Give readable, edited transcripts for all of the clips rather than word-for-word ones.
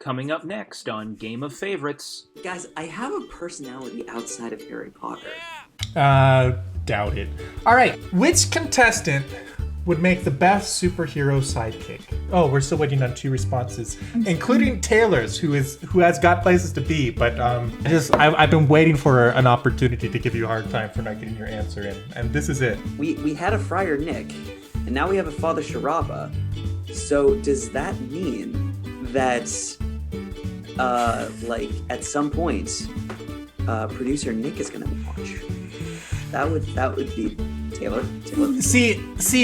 coming up next on Game of Favorites. Guys, I have a personality outside of Harry Potter. Doubt it. All right, which contestant would make the best superhero sidekick? Oh, we're still waiting on 2 responses, including Taylor's, who has got places to be. But I've been waiting for an opportunity to give you a hard time for not getting your answer in, and this is it. We had a Friar Nick, and now we have a Father Sharaba. So does that mean that, at some point, producer Nick is gonna watch? That would be Taylor. See,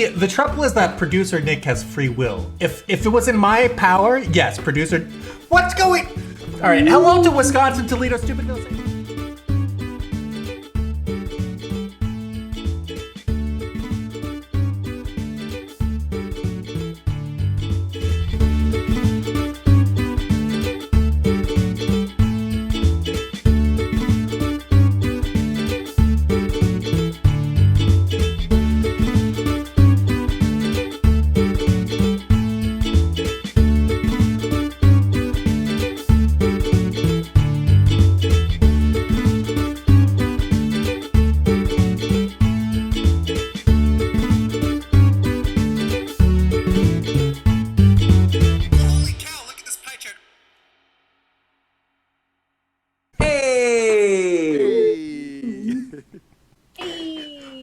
the trouble is that producer Nick has free will. If it was in my power, yes, producer. What's going? All right, hello to Wisconsin, Toledo, Stupidville.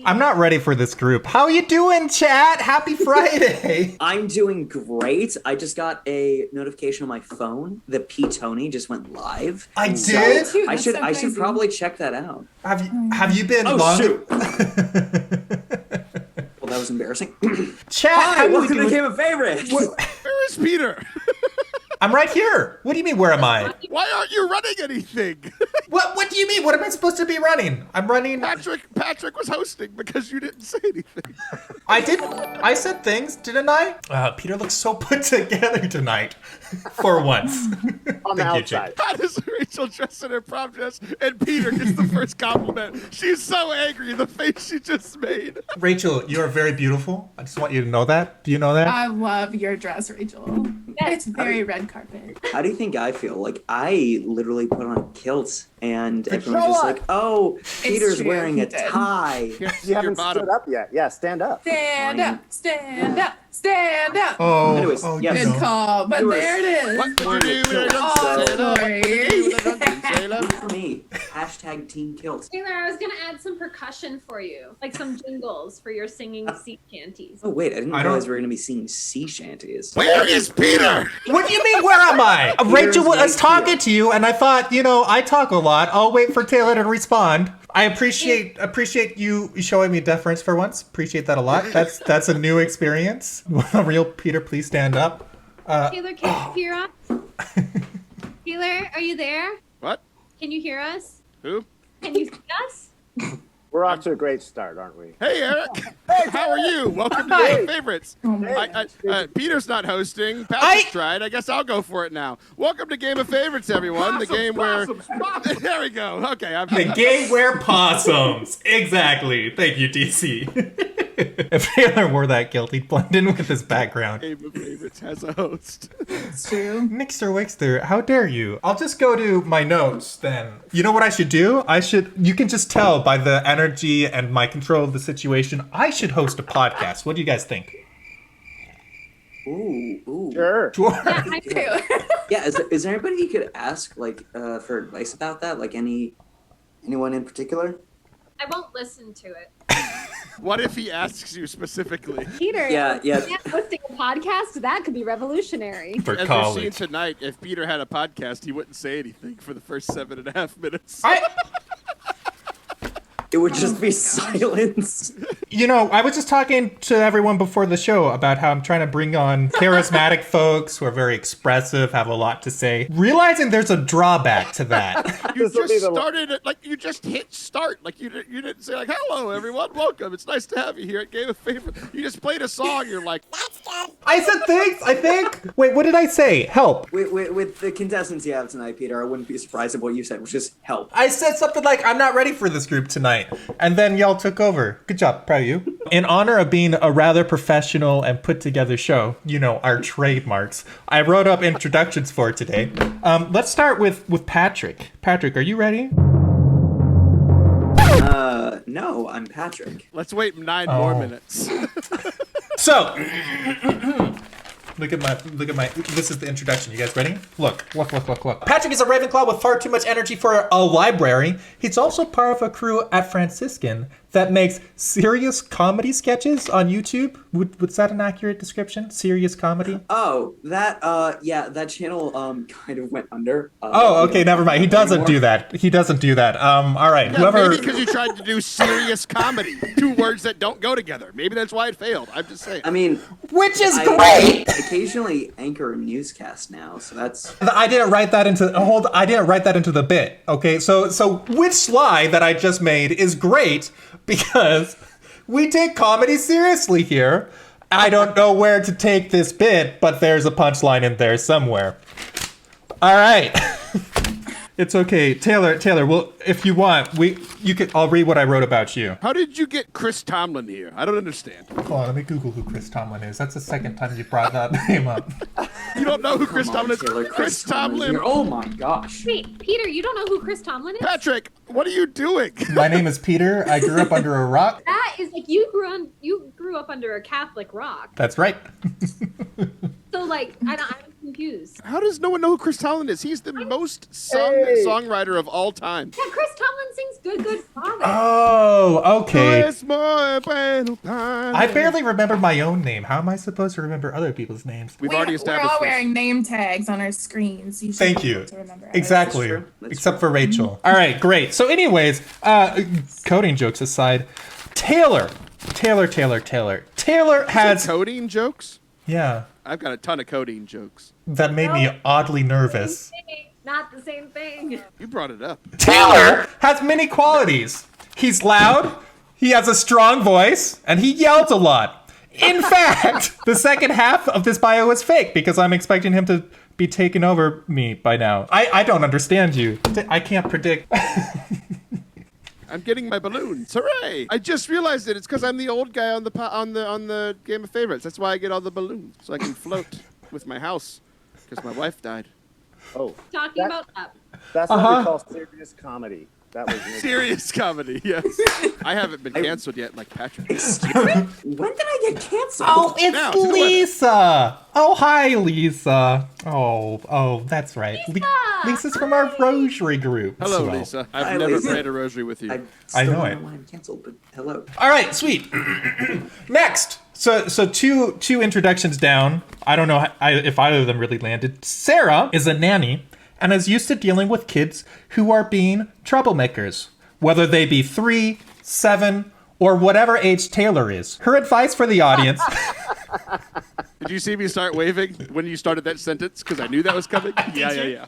I'm not ready for this group. How you doing, chat? Happy Friday. I'm doing great. I just got a notification on my phone. The P-Tony just went live. I did? I should probably check that out. Have you been shoot. Well, that was embarrassing. Chat, Hi, welcome to Game of Favorites. Where is Peter? I'm right here. What do you mean, where am I? Why aren't you running anything? What do you mean? What am I supposed to be running? I'm running. Patrick was hosting because you didn't say anything. I didn't. I said things, didn't I? Peter looks so put together tonight. For once. On the outside. How does Rachel dress in her prom dress and Peter gets the first compliment? She's so angry, the face she just made. Rachel, you are very beautiful. I just want you to know that. Do you know that? I love your dress, Rachel. It's very red carpet. How do you think I feel? Like, I literally put on kilts, and everyone's just like, oh, Peter's wearing a tie. You haven't stood up yet. Yeah, stand up. Stand up, stand up, stand up. Oh, Anyways, yes. Good call, but there it is. What would you do? Oh, sorry. For me, hashtag Team Kilts. Taylor, I was going to add some percussion for you, like some jingles for your singing sea shanties. Oh, wait, I didn't realize we were going to be singing sea shanties. Where is Peter? What do you mean, where am I? Rachel was talking to you, and I thought, I talk a lot. I'll wait for Taylor to respond. I appreciate you showing me deference for once. Appreciate that a lot. That's a new experience. Real Peter, please stand up. Taylor, can you hear us? Taylor, are you there? What? Can you hear us? Who? Can you see us? We're off to a great start, aren't we? Hey, Eric. How are you? Welcome to Game of Favorites. Peter's not hosting. Patrick tried. I guess I'll go for it now. Welcome to Game of Favorites, everyone. The game where... There we go. Okay. The game where possums. Exactly. Thank you, DC. If Taylor were that guilty, he'd blend in with his background. Game of Favorites has a host. It's true. Nixter Wixter, how dare you? I'll just go to my notes then. You know what I should do? You can just tell by the energy and my control of the situation, I should host a podcast. What do you guys think? Ooh. Sure. Yeah, I'm Taylor. Yeah, is there anybody you could ask, for advice about that? Like anyone in particular? I won't listen to it. What if he asks you specifically? Peter, Yeah. hosting a podcast, that could be revolutionary. For As college. we've seen tonight, if Peter had a podcast, he wouldn't say anything for the first 7.5 minutes. It would just be silence. I was just talking to everyone before the show about how I'm trying to bring on charismatic folks who are very expressive, have a lot to say. Realizing there's a drawback to that. You just started it, you just hit start. You didn't say, hello, everyone, welcome. It's nice to have you here at Game of Favorites. You just played a song, you're like, that's good. I said thanks, I think. Wait, what did I say? Help. With the contestants you have tonight, Peter, I wouldn't be surprised if what you said was just help. I said something like, I'm not ready for this group tonight. night. And then y'all took over. Good job. Proud of you. In honor of being a rather professional and put together show, you know, our trademarks, I wrote up introductions for today. Let's start with Patrick. Patrick, are you ready? No, I'm Patrick. Let's wait 9 more minutes. So, look at my, this is the introduction. You guys ready? Look. Patrick is a Ravenclaw with far too much energy for a library. He's also part of a crew at Franciscan that makes serious comedy sketches on YouTube. Was that an accurate description? Serious comedy? Oh, that channel kind of went under. Okay, never mind. He doesn't do that. All right, Yeah, whoever. maybe because you tried to do serious comedy. 2 words that don't go together. Maybe that's why it failed. I'm just saying. I mean, Which is I great. occasionally anchor a newscast now, so that's. I didn't write that into the bit. Okay, so which slide that I just made is great because we take comedy seriously here. I don't know where to take this bit, but there's a punchline in there somewhere. All right. It's okay. Taylor, well, if you want, I'll read what I wrote about you. How did you get Chris Tomlin here? I don't understand. Hold on, let me Google who Chris Tomlin is. That's the second time you brought that name up. You don't know who Chris Tomlin is? Taylor, Chris Tomlin. here. Oh my gosh. Wait, Peter, you don't know who Chris Tomlin is? Patrick, what are you doing? My name is Peter. I grew up under a rock. That is like you grew up under a Catholic rock. That's right. So like I'm confused. How does no one know who Chris Tomlin is? He's the most sung songwriter of all time. Yeah, Chris Tomlin sings Good Father. Oh, okay. I I barely remember my own name. How am I supposed to remember other people's names? We've already We're established all this. wearing name tags on our screens. You should Thank be you. able to remember ours. Exactly. That's true. That's Except for Rachel. All right, great. So anyways, coding jokes aside, Taylor has... Codeine jokes? Yeah, I've got a ton of codeine jokes. that made me oddly nervous. Not the same thing. You brought it up. Taylor has many qualities. He's loud, he has a strong voice, and he yells a lot. In fact, the second half of this bio is fake because I'm expecting him to be taking over me by now. I don't understand you. I can't predict. I'm getting my balloons. Hooray! I just realized that it's because I'm the old guy on the Game of Favorites. That's why I get all the balloons, so I can float with my house because my wife died. Oh, Talking about up. that's what we call serious comedy. That was Serious comedy, yes. I haven't been canceled yet, like Patrick. When did I get canceled? Oh, it's Now, to the Lisa. Oh, hi, Lisa. Oh, that's right. Lisa's from our rosary group. Hello, Swell. Lisa. I've Hi, never Lisa. prayed a rosary with you. I know don't it. why I'm canceled, but hello. All right, sweet. Next. So two introductions down. I don't know if either of them really landed. Sarah is a nanny and is used to dealing with kids who are being troublemakers, whether they be 3, 7, or whatever age Taylor is. Her advice for the audience... Did you see me start waving when you started that sentence? Because I knew that was coming. Yeah.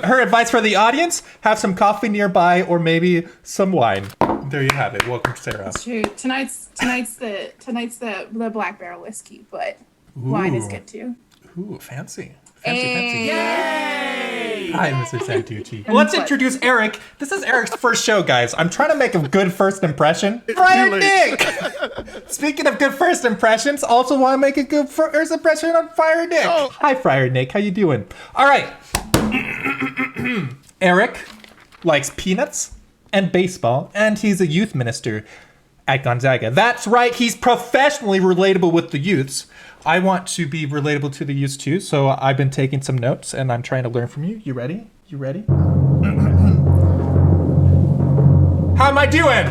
Her advice for the audience: have some coffee nearby or maybe some wine. There you have it. Welcome, Sarah. It's true. Tonight's the Black Barrel whiskey, but wine is good too. Ooh, fancy. Fancy. Yay! Hi, Mr. Santucci. Let's introduce Eric. This is Eric's first show, guys. I'm trying to make a good first impression. Friar too Nick! Speaking of good first impressions, also want to make a good first impression on Friar Nick. Oh. Hi, Friar Nick. How you doing? All right. Eric likes peanuts and baseball, and he's a youth minister at Gonzaga. That's right. He's professionally relatable with the youths. I want to be relatable to the youths too, so I've been taking some notes and I'm trying to learn from you. You ready? How am I doing?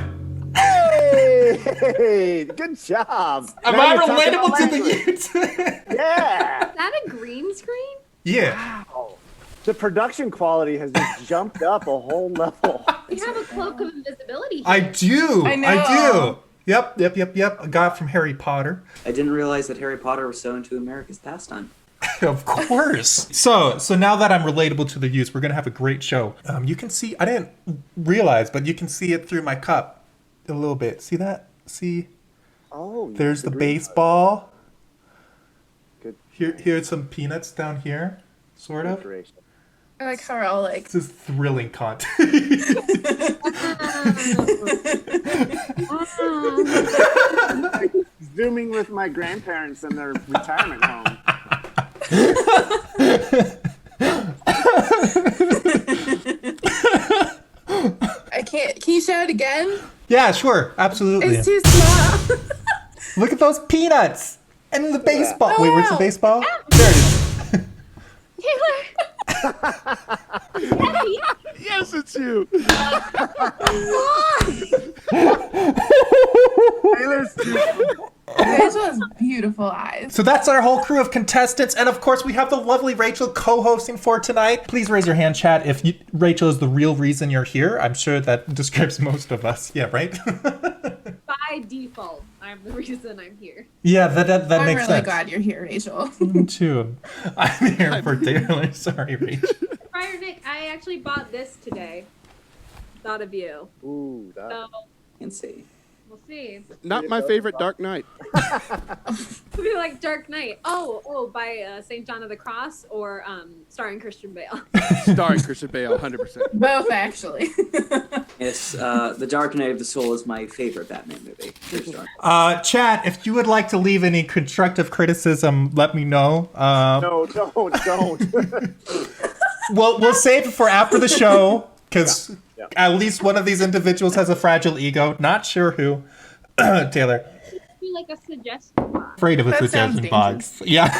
Hey, good job. Am Now I you're talking relatable about to the language. youths? Yeah. Is that a green screen? Yeah. The production quality has just jumped up a whole level. You have a cloak of invisibility here. I do. I know. Yep. I got it from Harry Potter. I didn't realize that Harry Potter was so into America's pastime. Of course. So now that I'm relatable to the youth, we're gonna have a great show. You can see. I didn't realize, but you can see it through my cup a little bit. See that? See? Oh, There's the green baseball. Good. Here's some peanuts down here, sort of. Decoration. I like how we're all like. This is thrilling content. Zooming with my grandparents in their retirement home. I can't. Can you shout it again? Yeah, sure, absolutely. It's too small. Look at those peanuts and the baseball. Oh, Wait, where's the wow. baseball? There it is. Taylor. Yes, it's you. Taylor's too Rachel has beautiful eyes. So that's our whole crew of contestants, and of course we have the lovely Rachel co-hosting for tonight. Please raise your hand, chat, if Rachel is the real reason you're here. I'm sure that describes most of us. Yeah, right? By default, I'm the reason I'm here. Yeah, that I'm makes really sense. glad you're here, Rachel. Me too. I'm here for Taylor. Sorry, Rachel. Prior Nick, I actually bought this today. Thought of you. Ooh, that. So Can see. we'll see. Not my favorite Dark Knight. We like Dark Knight. Oh, by St. John of the Cross or starring Christian Bale. Starring Christian Bale, 100%. Both, actually. Yes, The Dark Knight of the Soul is my favorite Batman movie. For sure. Chat, if you would like to leave any constructive criticism, let me know. No, don't. We'll save it for after the show, because at least one of these individuals has a fragile ego. Not sure who. Taylor. Be like a suggestion box. Afraid of a That sounds suggestion box. Yeah.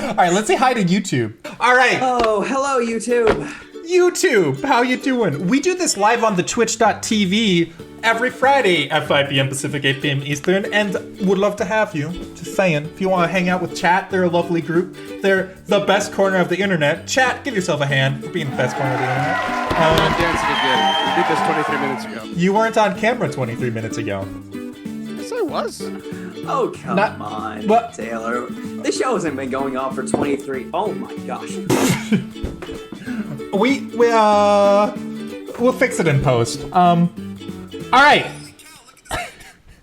All right, let's say hi to YouTube. All right. Oh, hello, YouTube. YouTube, how you doing? We do this live on the twitch.tv every Friday at 5 p.m. Pacific, 8 p.m. Eastern, and would love to have you. Just saying, if you want to hang out with chat, they're a lovely group. They're the best corner of the internet. Chat, give yourself a hand for being the best corner of the internet. I'm not dancing again. We did this 23 minutes ago. You weren't on camera 23 minutes ago. Yes, I was. Oh, come Not- on, what? Taylor. This show hasn't been going on for 23. Oh my gosh. We'll fix it in post. All right.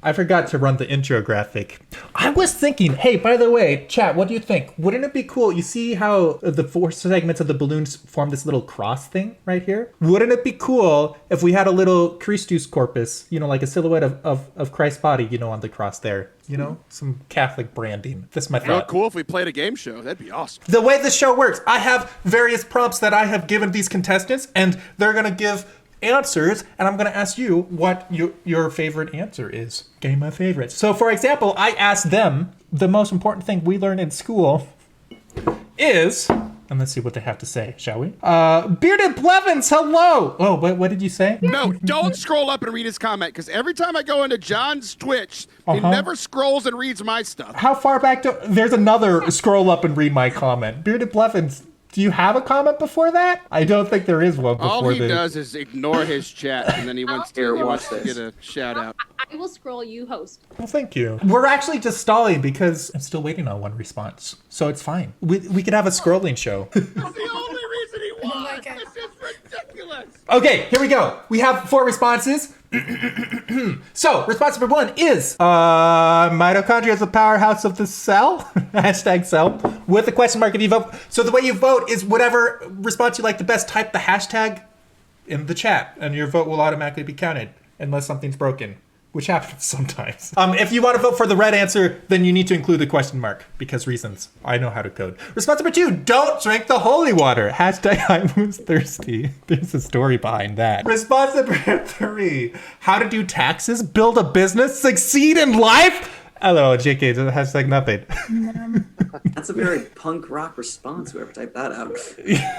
I forgot to run the intro graphic. I was thinking, hey, by the way, chat, what do you think? Wouldn't it be cool? You see how the 4 segments of the balloons form this little cross thing right here? Wouldn't it be cool if we had a little Christus corpus, like a silhouette of Christ's body, on the cross there? Some Catholic branding. That's my Real thought. cool if we played a game show. That'd be awesome. The way this show works, I have various prompts that I have given these contestants, and they're going to give answers, and I'm going to ask you what your favorite answer is. Game of favorites. So, for example, I asked them, the most important thing we learned in school is, and let's see what they have to say, shall we? Bearded Blevins, hello! Oh, what did you say? No, don't scroll up and read his comment, because every time I go into John's Twitch, he never scrolls and reads my stuff. How far back there's another scroll up and read my comment. Bearded Blevins, do you have a comment before that? I don't think there is one before All he does is ignore his chat, and then he wants Here, to watch get a shout out. I will scroll you host. Well, thank you. We're actually just stalling because I'm still waiting on one response. So it's fine. We could have a scrolling show. That's the only reason he won. my God. This is ridiculous. Okay, here we go. We have 4 responses. So, response number 1 is mitochondria is the powerhouse of the cell. Hashtag cell. With a question mark if you vote. So the way you vote is whatever response you like the best, type the hashtag in the chat, and your vote will automatically be counted unless something's broken, which happens sometimes. If you want to vote for the red answer, then you need to include the question mark because reasons. I know how to code. Response number 2, don't drink the holy water. Hashtag I was thirsty. There's a story behind that. Response number 3, how to do taxes, build a business, succeed in life. Hello, JK, hashtag nothing. That's a very punk rock response, whoever typed that out.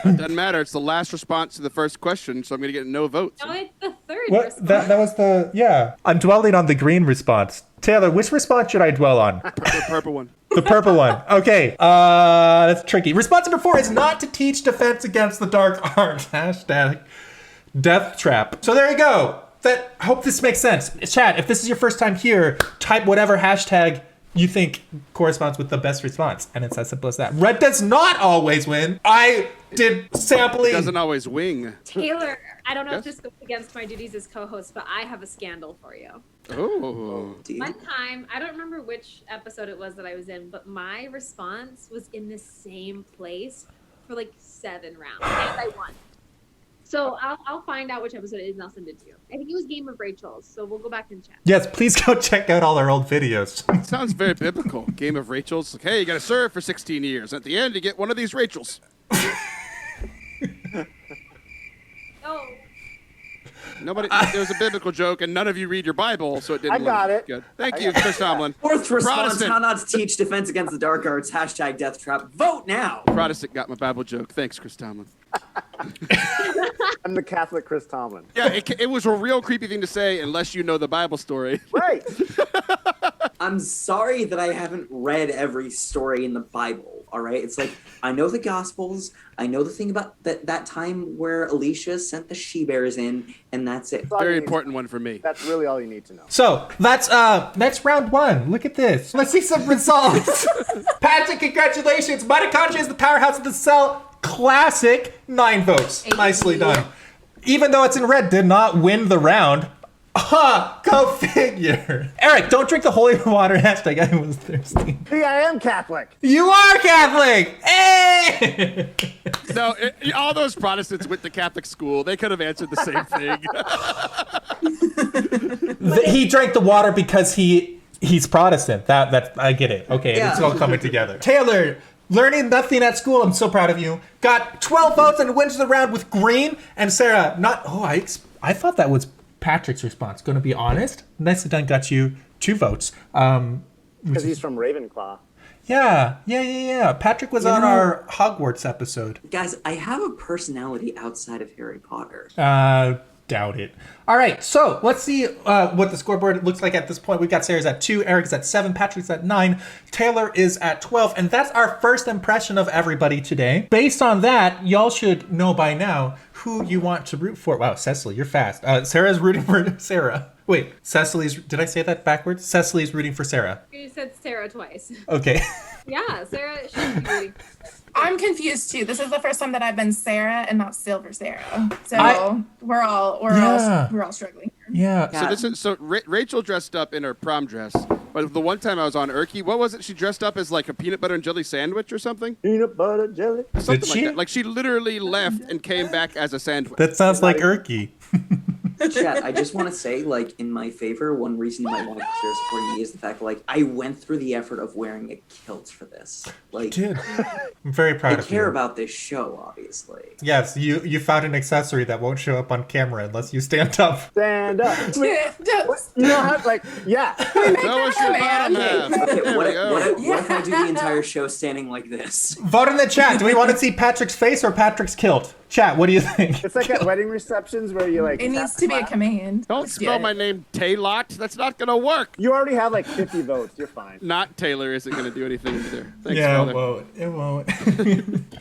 Doesn't matter. It's the last response to the first question, so I'm going to get no votes. No, it's the third What? response. That was the, yeah. I'm dwelling on the green response. Taylor, which response should I dwell on? The purple one. The purple one. Okay. That's tricky. Response number 4 is not to teach defense against the dark arts. Hashtag death trap. So there you go. I hope this makes sense. Chat, if this is your first time here, type whatever hashtag you think corresponds with the best response. And it's as simple as that. Red does not always win. I did sampling. Doesn't always wing. Taylor, I don't know Yes? if this goes against my duties as co-host, but I have a scandal for you. Oh. One time, I don't remember which episode it was that I was in, but my response was in the same place for like 7 rounds, and I won. So I'll find out which episode it is and I'll send it to you. I think it was Game of Rachel's, so we'll go back and check. Yes, please go check out all our old videos. Sounds very biblical. Game of Rachel's. Like, hey, you got to serve for 16 years. At the end, you get one of these Rachels. Oh. Nobody. There was a biblical joke, and none of you read your Bible, so it didn't. I got it. Good. Thank you, Chris Tomlin. Fourth response, Protestant. how not to teach defense against the dark arts, hashtag death trap. Vote now. Protestant got my Bible joke. Thanks, Chris Tomlin. I'm the Catholic Chris Tomlin. Yeah, it was a real creepy thing to say unless you know the Bible story. Right. I'm sorry that I haven't read every story in the Bible, all right? It's like, I know the Gospels, I know the thing about that time where Elisha sent the she-bears in, and that's it. Very important one for me. That's really all you need to know. So that's round 1. Look at this. Let's see some results. Patrick, congratulations. Mitochondria is the powerhouse of the cell. Classic. 9 votes. Nicely done. Even though it's in red, did not win the round. Go figure. Eric, don't drink the holy water. Hashtag I was thirsty. See, I am Catholic. You are Catholic. Hey! No, all those Protestants went to Catholic school. They could have answered the same thing. He drank the water because he's Protestant. That I get it. Okay, Yeah. it's all coming together. Taylor, learning nothing at school. I'm so proud of you. Got 12 votes and wins the round with green. And Sarah, I thought that was Patrick's response. Going to be honest. Nicely done. Got you 2 votes. Because he's from Ravenclaw. Yeah. Patrick was on our Hogwarts episode. Guys, I have a personality outside of Harry Potter. Doubt it. All right, so let's see what the scoreboard looks like at this point. We've got Sarah's at 2, Eric's at 7, Patrick's at 9, Taylor is at 12, and that's our first impression of everybody today. Based on that, y'all should know by now who you want to root for. Wow, Cecily, you're fast. Sarah's rooting for Sarah. Wait, did I say that backwards? Cecily's rooting for Sarah. You said Sarah twice. Okay. Yeah, Sarah should be rooting. I'm confused too. This is the first time that I've been Sarah and not Silver Sarah. So we're all struggling. Yeah. Rachel dressed up in her prom dress, but the one time I was on ERIK, what was it? She dressed up as like a peanut butter and jelly sandwich or something. Peanut butter jelly. Something Did like she? that. Like she literally left and came back as a sandwich. That sounds like ERIK. Chat, I just want to say, like, in my favor, one reason you might want to consider supporting me is the fact, like, I went through the effort of wearing a kilt for this. Like, Dude, I'm very proud I of you. care about this show, obviously. Yes, you found an accessory that won't show up on camera unless you stand up. Stand up. You know how, like, yeah. Show us your bottom half. Okay, There what we go. if I do the entire show standing like this? Vote in the chat. Do we want to see Patrick's face or Patrick's kilt? Chat, what do you think? It's like at wedding receptions where you like. It needs to be a command. Don't spell my name Taylot. That's not gonna work. You already have like 50 votes. You're fine. Not Taylor isn't gonna do anything either. Thanks, Yeah, brother. it won't.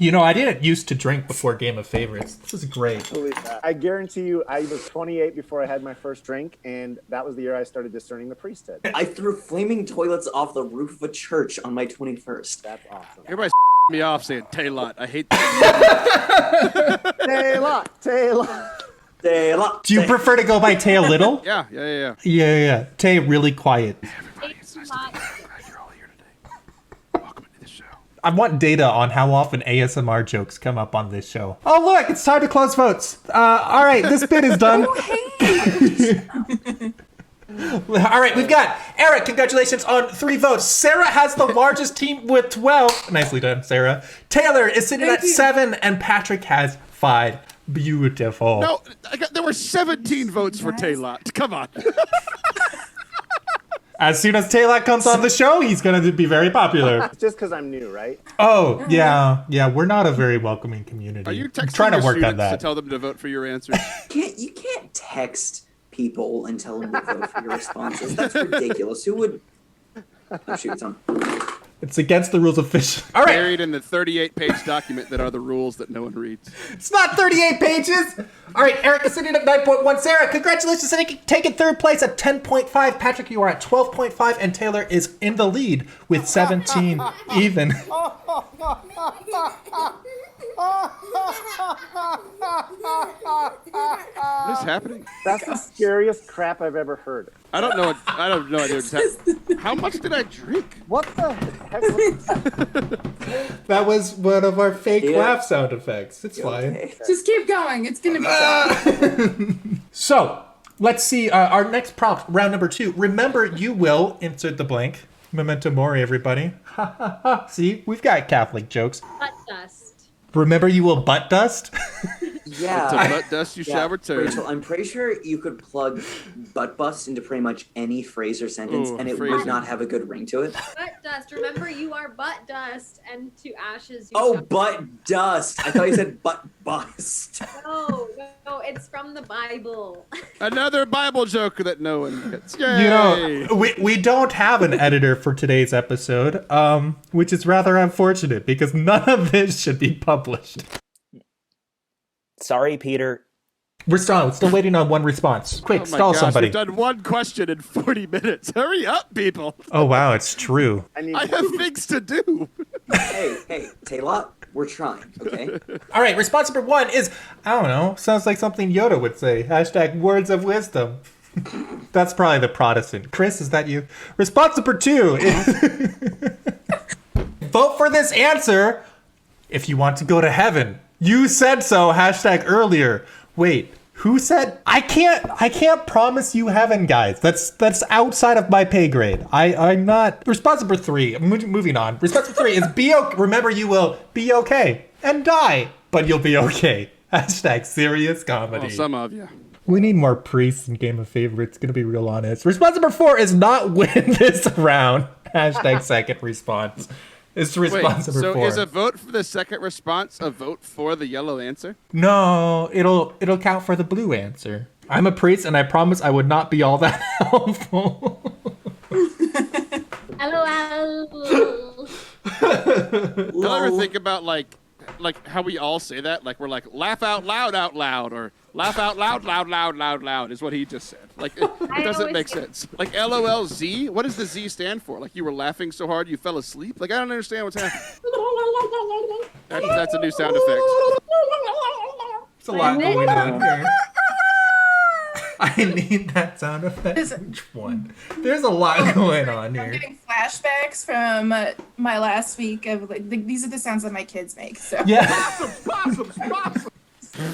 You know, I didn't used to drink before Game of Favorites. This is great. Believe that. I guarantee you, I was 28 before I had my first drink, and that was the year I started discerning the priesthood. I threw flaming toilets off the roof of a church on my 21st. That's awesome. Everybody's me off saying Taylot. I hate that. Taylor. Do you prefer to go by Tay a little? Yeah. Yeah. Tay really quiet. Everybody, it's nice to meet you. I'm glad you're all here today. Welcome to the show. I want data on how often ASMR jokes come up on this show. Oh, look, it's time to close votes. All right, this bit is done. All right, we've got Eric. Congratulations on 3 votes. Sarah has the largest team with 12. Nicely done, Sarah. Taylor is sitting at 7, and Patrick has 5. Beautiful. No, there were 17 votes for Taylot. Come on. As soon as Taylor comes on the show, he's going to be very popular. It's just because I'm new, right? Oh, yeah. We're not a very welcoming community. Are you I'm texting trying to your work on students that. to tell them to vote for your answers? You can't text people and tell them to vote for your responses. That's ridiculous. Who would... Oh, shoot, it's on. It's against the rules of fish. All right. Buried in the 38-page document that are the rules that no one reads. It's not 38 pages. All right, Eric is sitting at 9.1. Sarah, congratulations on taking 3rd place at 10.5. Patrick, you are at 12.5, and Taylor is in the lead with 17 even. What is happening? That's the scariest crap I've ever heard. I don't know. I don't know. How much did I drink? What the heck was that? That was one of our fake Yeah. laugh sound effects. It's fine. Okay. Just keep going. It's gonna be fun. So, let's see our next prompt, round number 2. Remember, you will insert the blank. Memento mori, everybody. Ha ha ha. See, we've got Catholic jokes. Butt dust. Remember, you will butt dust. Yeah. To butt dust, you shall return. Rachel, I'm pretty sure you could plug butt bust into pretty much any phrase or sentence, Ooh, and it phrase. would not have a good ring to it. Butt dust. Remember, you are butt dust, and to ashes you Oh, shall- butt dust. I thought you said butt bust. No, it's from the Bible. Another Bible joke that no one gets. Yay! You know, we don't have an editor for today's episode, which is rather unfortunate because none of this should be published. Sorry, Peter. We're still waiting on one response. Quick, Oh my stall gosh, somebody. We've done one question in 40 minutes. Hurry up, people. Oh wow, it's true. I have things to do. Hey, Taylor, we're trying, okay? All right, response number 1 is, I don't know, sounds like something Yoda would say. # words of wisdom. That's probably the Protestant. Chris, is that you? Response number 2 is, vote for this answer if you want to go to heaven. You said so, # earlier. Wait, who said? I can't promise you heaven, guys. That's outside of my pay grade. I'm not. Response number 3, moving on. Response number 3 is remember, you will be okay and die, but you'll be okay. # serious comedy. Well, some of you. We need more priests in Game of Favorites, gonna be real honest. Response number 4 is not win this round. # second response. It's response number 4. So is a vote for the second response a vote for the yellow answer? No, it'll count for the blue answer. I'm a priest and I promise I would not be all that helpful. LOL. Do I ever think about like how we all say that? Like we're like laugh out loud, or laugh out loud is what he just said. Like it doesn't make sense. Like LOLZ, what does the Z stand for? Like you were laughing so hard you fell asleep? Like I don't understand what's happening. That's a new sound effect. It's a lot going on here. I need that sound effect. Which one? There's a lot going on I'm here. getting flashbacks from my last week of these are the sounds that my kids make. So Yeah. Possums.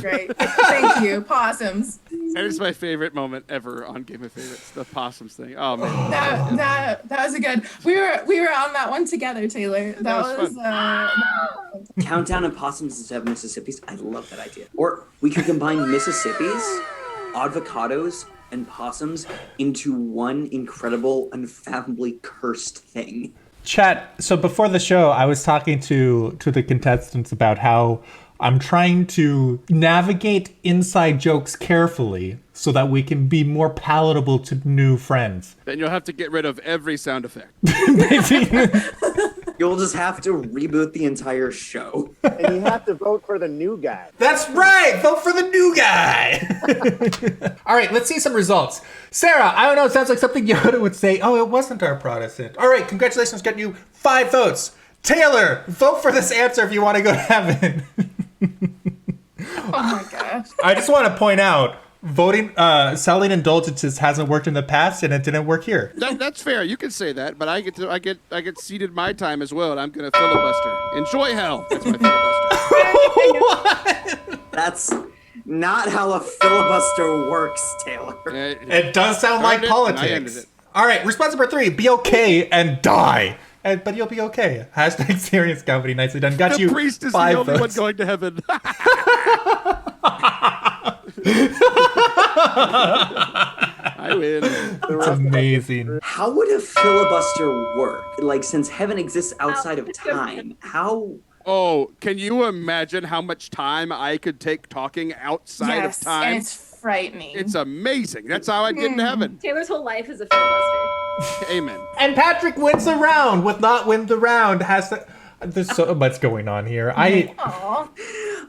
great. Thank you, possums. That is my favorite moment ever on Game of Favorites, the possums thing. Oh man. That was a good. We were on that one together, Taylor. That was Countdown and possums instead of Mississippi's. I love that idea. Or we could combine Mississippi's, avocados, and possums into one incredible, unfathomably cursed thing. Chat, so before the show, I was talking to the contestants about how I'm trying to navigate inside jokes carefully so that we can be more palatable to new friends. Then you'll have to get rid of every sound effect. You'll just have to reboot the entire show. And you have to vote for the new guy. That's right! Vote for the new guy! All right, let's see some results. Sarah, I don't know, it sounds like something Yoda would say. Oh, it wasn't our Protestant. All right, congratulations, getting you 5 votes. Taylor, vote for this answer if you want to go to heaven. oh my gosh. I just want to point out, selling indulgences hasn't worked in the past, and it didn't work here. That's fair. You can say that, but I get seated my time as well, and I'm gonna filibuster. Enjoy hell. That's my filibuster. What? That's not how a filibuster works, Taylor. It does sound like Started, and I ended politics. it. All right, response number 3, be okay and die. But you'll be okay. # serious comedy, nicely done. Got The you priest is 5 the only votes. one going to heaven. I win. It's amazing. How would a filibuster work? Like, since heaven exists outside of time, how... Oh, can you imagine how much time I could take talking outside Yes, of time? and it's frightening. It's amazing. That's how I'd get in heaven. Taylor's whole life is a filibuster. Amen. And Patrick wins the round with not win the round. There's so much going on here. Aw.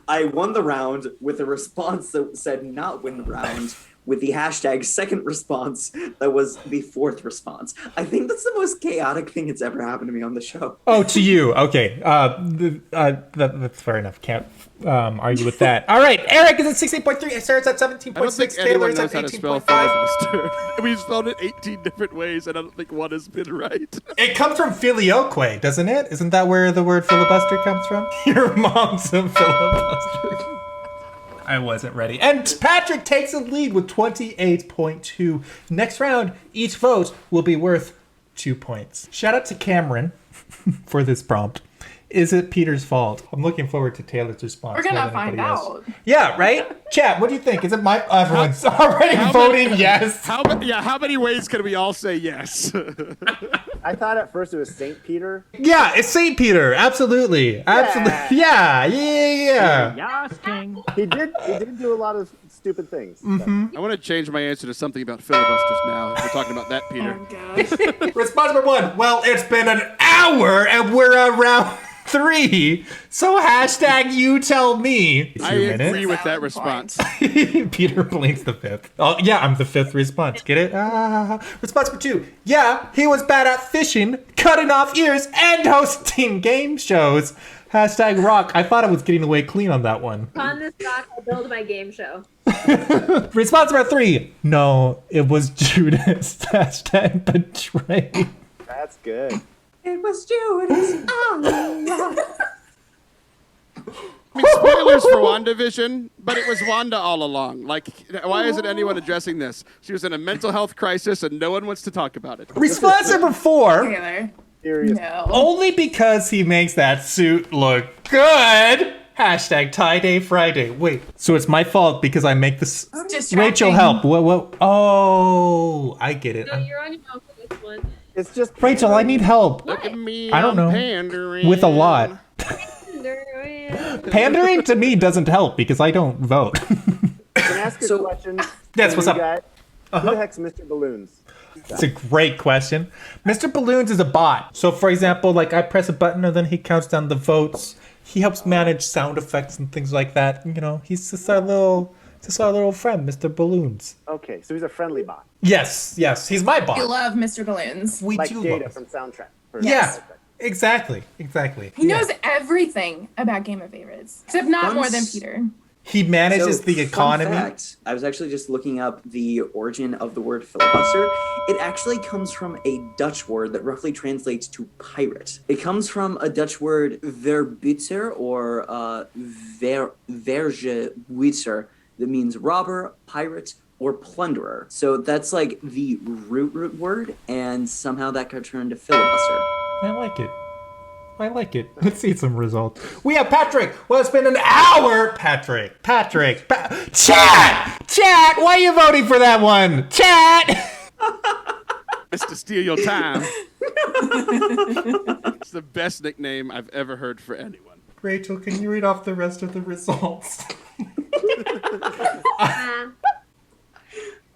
I won the round with a response that said not win the round, with the hashtag second response that was the fourth response. I think that's the most chaotic thing that's ever happened to me on the show. Oh, to you. Okay. That's fair enough. Can't argue with that. All right. Eric is at 16.3. Sarah's at 17.6. I don't think anyone knows how to spell filibuster. We spelled it 18 different ways, and I don't think one has been right. It comes from filioque, doesn't it? Isn't that where the word filibuster comes from? Your mom's a filibuster. I wasn't ready. And Patrick takes the lead with 28.2. Next round, each vote will be worth 2 points. Shout out to Cameron for this prompt. Is it Peter's fault? I'm looking forward to Taylor's response. We're gonna find out. Yeah, right? Chat, what do you think? Is it my... Everyone's already voting yes. How many ways can we all say yes? I thought at first it was St. Peter. Yeah, it's St. Peter. Absolutely. Absolutely. Yeah. Yes, King. He did do a lot of stupid things. Mm-hmm. I want to change my answer to something about filibusters now. If we're talking about that, Peter. Oh gosh. Response number 1. Well, it's been an hour and we're around 3. So hashtag you tell me. I agree with that response. Peter blinks the 5th. Oh, yeah, I'm the 5th response. Get it? Response number 2. Yeah, he was bad at fishing, cutting off ears, and hosting game shows. Hashtag rock. I thought I was getting away clean on that one. On this rock, I'll build my game show. Response number 3. No, it was Judas. Hashtag betray. That's good. It was Judas. I mean, spoilers for WandaVision, but it was Wanda all along. Like, why isn't anyone addressing this? She was in a mental health crisis, and no one wants to talk about it. Response number 4. Taylor. Serious. No. Only because he makes that suit look good. Hashtag tie-day Friday. Wait, so it's my fault because I make this... Distracting. Rachel, help. What? Oh, I get it. No, you're on your own for this one. It's just Rachel, I need help. Look at me, I don't know. I'm pandering. With a lot. Pandering to me doesn't help because I don't vote. Can I ask a question? Yes, what's up? Who the heck's Mr. Balloons? It's a great question. Mr. Balloons is a bot. So, for example, like I press a button and then he counts down the votes. He helps manage sound effects and things like that. You know, he's just our little friend, Mr. Balloons. Okay, so he's a friendly bot. Yes, he's my We bot. love Mr. Balloons. We Like do Data love from Soundtrack. Yeah, exactly. He knows everything about Game of Favorites, except not more than Peter. He manages So, the economy. Fun fact, I was actually just looking up the origin of the word filibuster. It actually comes from a Dutch word that roughly translates to pirate. It comes from a Dutch word verbuiter or vergebuiter that means robber, pirate, or plunderer. So that's like the root word, and somehow that got turned to filibuster. I like it. Let's see some results. We have Patrick. Well, it's been an hour. Patrick. Chat. Why are you voting for that one? Chat. It's to steal your time. It's the best nickname I've ever heard for anyone. Rachel, can you read off the rest of the results?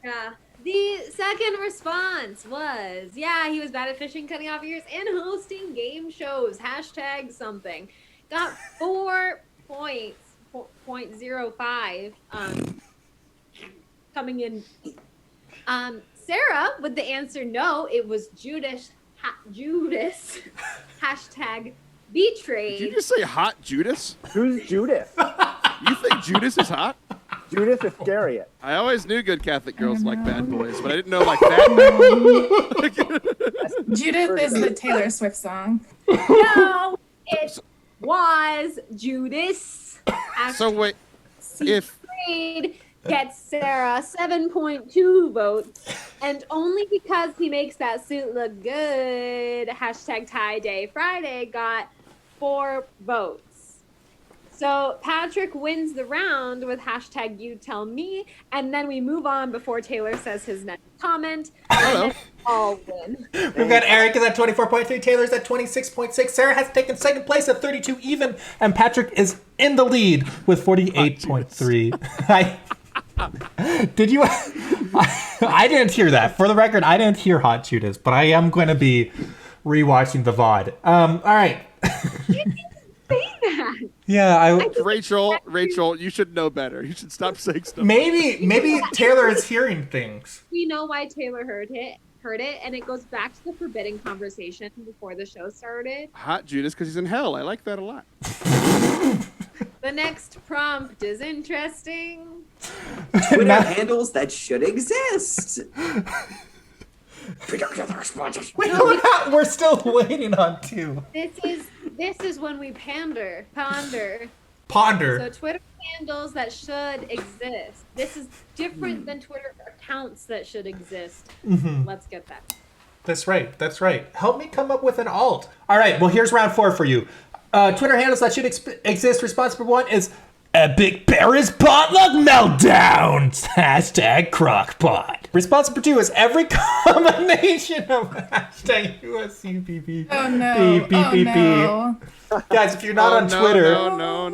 Yeah. The second response was, yeah, he was bad at fishing, cutting off ears, and hosting game shows. Hashtag something. Got 4 points, 0.05, coming in. Sarah, with the answer no, it was Judas, hashtag betrayed. Did you just say hot Judas? Who's Judith? You think Judas is hot? Judith Iscariot. I always knew good Catholic girls like bad boys, but I didn't know like that. Judith is the Taylor Swift song. No, it was Judas. So wait, if Betrayed gets Sarah 7.2 votes, and only because he makes that suit look good, hashtag tie day Friday, got 4 votes. So Patrick wins the round with hashtag you tell me, and then we move on before Taylor says his next comment, and then all win. We've got Eric is at 24.3, Taylor's at 26.6, Sarah has taken second place at 32 even, and Patrick is in the lead with 48.3. Did you? I didn't hear that. For the record, I didn't hear Hot Judas, but I am going to be rewatching the VOD. All right. You didn't say that. Yeah, Rachel, you should know better. You should stop saying stuff. maybe Taylor is hearing things. We know why Taylor heard it, and it goes back to the forbidden conversation before the show started. Hot Judas because he's in hell. I like that a lot. The next prompt is interesting. Twitter handles that should exist. We're still waiting on 2. This is when we ponder. Ponder. So Twitter handles that should exist. This is different than Twitter accounts that should exist. Let's get that. That's right. Help me come up with an alt. All right, well, here's round 4 for you. Twitter handles that should exist. Response number 1 is Epic Paris Potluck Meltdowns. # Crockpot. Response number 2 is every combination of # USCBB. Oh no. Oh no. Guys, if you're not on Twitter, no.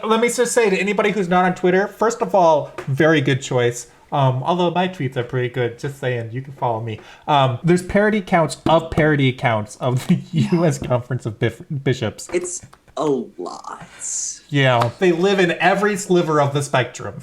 let me just say to anybody who's not on Twitter, first of all, very good choice. Although my tweets are pretty good, just saying, you can follow me. There's parody accounts of the U.S. Conference of Bishops. It's a lot. Yeah, they live in every sliver of the spectrum.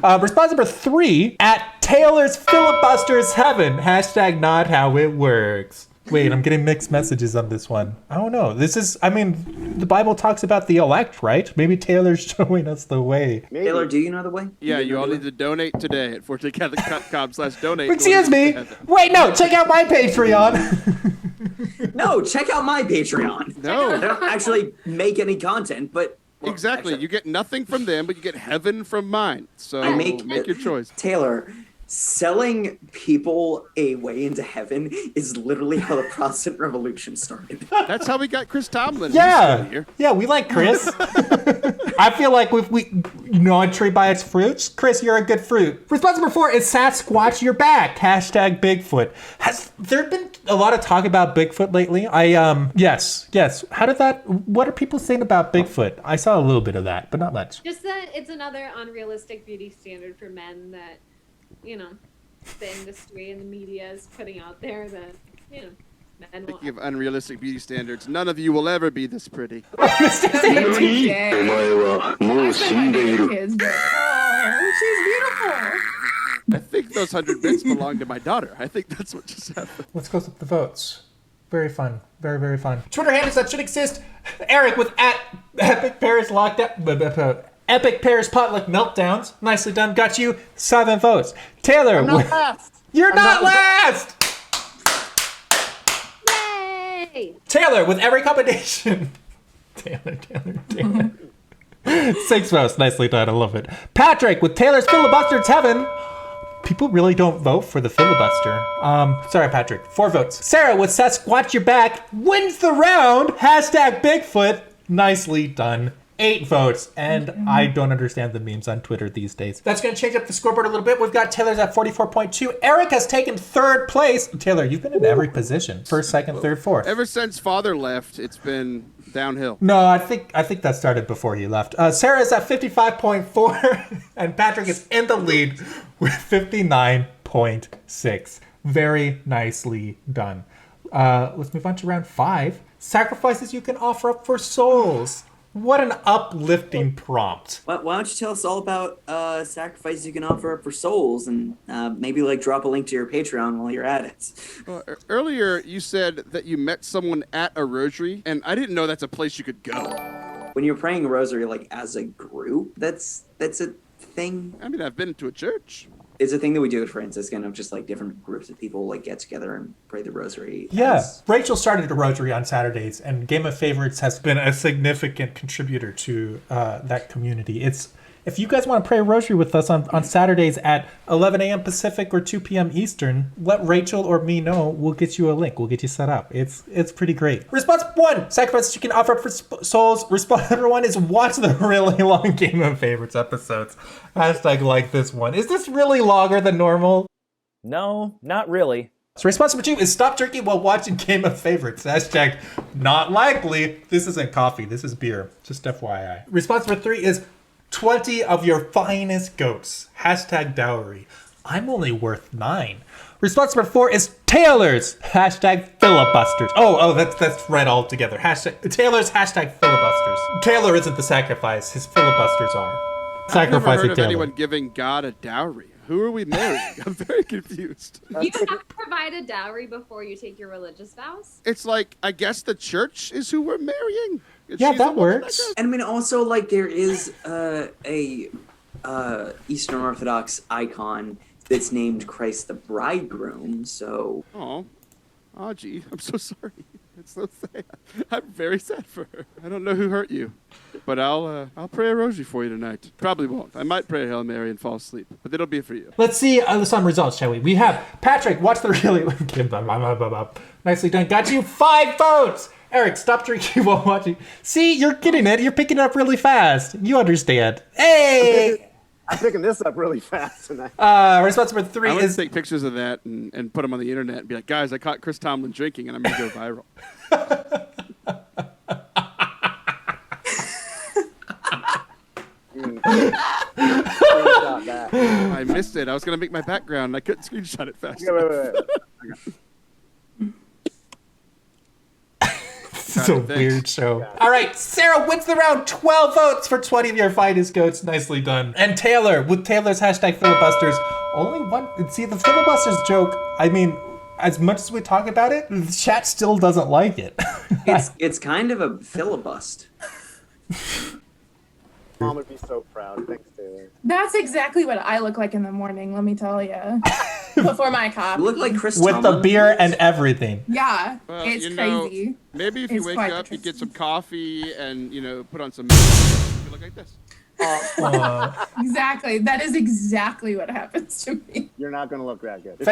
Response number 3, at Taylor's Filibuster's Heaven, # not how it works. Wait, I'm getting mixed messages on this one. I don't know. The Bible talks about the elect, right? Maybe Taylor's showing us the way. Maybe. Taylor, do you know the way? Yeah, you all need to donate today at 14catholic.com/donate. Excuse me. Wait, no, check out my Patreon. No, check out my Patreon. No. I don't actually make any content, but... well, Exactly. actually, You get nothing from them, but you get heaven from mine. So make your choice. Taylor, selling people a way into heaven is literally how the Protestant Revolution started. That's how we got Chris Tomlin. Yeah, we like Chris. I feel like if we know a tree by its fruits, Chris, you're a good fruit. Response number 4 is Sasquatch your back. # Bigfoot. Has there been a lot of talk about Bigfoot lately? Yes. What are people saying about Bigfoot? I saw a little bit of that, but not much. Just that it's another unrealistic beauty standard for men that, the industry and the media is putting out there that, men will. Speaking of unrealistic beauty standards, none of you will ever be this pretty. She's beautiful. I think those 100 bits belong to my daughter. I think that's what just happened. Let's close up the votes. Very fun. Very, very fun. Twitter handles that should exist. Eric with at Epic Paris Lockdown. Epic Paris Potluck Meltdowns. Nicely done. Got you 7 votes. Taylor. I'm not last. You're not last! Yay! Taylor with every combination. Taylor. 6 votes. Nicely done. I love it. Patrick with Taylor's Filibuster's Heaven. People really don't vote for the filibuster. Sorry, Patrick. 4 votes. Sarah with Sasquatch Your Back wins the round. # Bigfoot. Nicely done. 8 votes, and I don't understand the memes on Twitter these days. That's going to change up the scoreboard a little bit. We've got Taylor's at 44.2. Eric has taken 3rd place. Taylor, you've been in every position. 1st, 2nd, 3rd, 4th. Ever since father left, it's been downhill. No, I think that started before he left. Sarah's at 55.4, and Patrick is in the lead with 59.6. Very nicely done. Let's move on to round 5. Sacrifices you can offer up for souls. What an uplifting prompt. Why don't you tell us all about sacrifices you can offer up for souls, and maybe drop a link to your Patreon while you're at it. Well, earlier you said that you met someone at a rosary, and I didn't know that's a place you could go. When you're praying a rosary as a group, that's a thing. I mean, I've been to a church. It's a thing that we do at Franciscan of just different groups of people get together and pray the rosary. Yeah. Rachel started a rosary on Saturdays, and Game of Favorites has been a significant contributor to that community. If you guys want to pray a rosary with us on Saturdays at 11 a.m. Pacific or 2 p.m. Eastern, let Rachel or me know. We'll get you a link. We'll get you set up. It's pretty great. Response 1, sacrifices you can offer up for souls. Response number 1 is watch the really long Game of Favorites episodes. # like this one. Is this really longer than normal? No, not really. So response number 2 is stop drinking while watching Game of Favorites. # not likely. This isn't coffee. This is beer. Just FYI. Response number 3 is 20 of your finest goats. # dowry. I'm only worth 9. Response number 4 is Taylor's hashtag filibusters. Oh, that's right all together. Taylor's hashtag filibusters. Taylor isn't the sacrifice. His filibusters are. I've never Sacrificing heard of Taylor. anyone giving God a dowry. Who are we marrying? I'm very confused. You have to provide a dowry before you take your religious vows. It's like, I guess the church is who we're marrying. Yeah, She's that the woman, I works. guess. And I mean, also, like, there is a Eastern Orthodox icon that's named Christ the Bridegroom, so... Oh, gee, I'm so sorry. It's so sad. I'm very sad for her. I don't know who hurt you, but I'll pray a rosary for you tonight. Probably won't. I might pray a Hail Mary and fall asleep, but it'll be for you. Let's see some results, shall we? We have Patrick, watch the really... Nicely done. Got you 5 votes. Eric, stop drinking while watching. See, you're getting it. You're picking it up really fast. You understand. Hey! I'm picking this up really fast tonight. Response number 3 I want is... to take pictures of that and put them on the internet and be like, guys, I caught Chris Tomlin drinking and I'm going to go viral. Screenshot that. I missed it. I was going to make my background and I couldn't screenshot it fast. Wait. It's a weird show. All right, Sarah wins the round. 12 votes for 20 of your finest goats. Nicely done. And Taylor, with Taylor's hashtag filibusters, only one. See, the filibusters joke, I mean, as much as we talk about it, the chat still doesn't like it. It's kind of a filibust. Mom would be so proud. Thanks, Taylor. That's exactly what I look like in the morning, let me tell you. Before my coffee. You look like Chris With the Tomlin. beer and everything. Yeah, Well, it's you know, crazy. Maybe if you It's wake quite up, you get interesting. some coffee and, put on some makeup, you look like this. Exactly. That is exactly what happens to me. You're not gonna look that good. If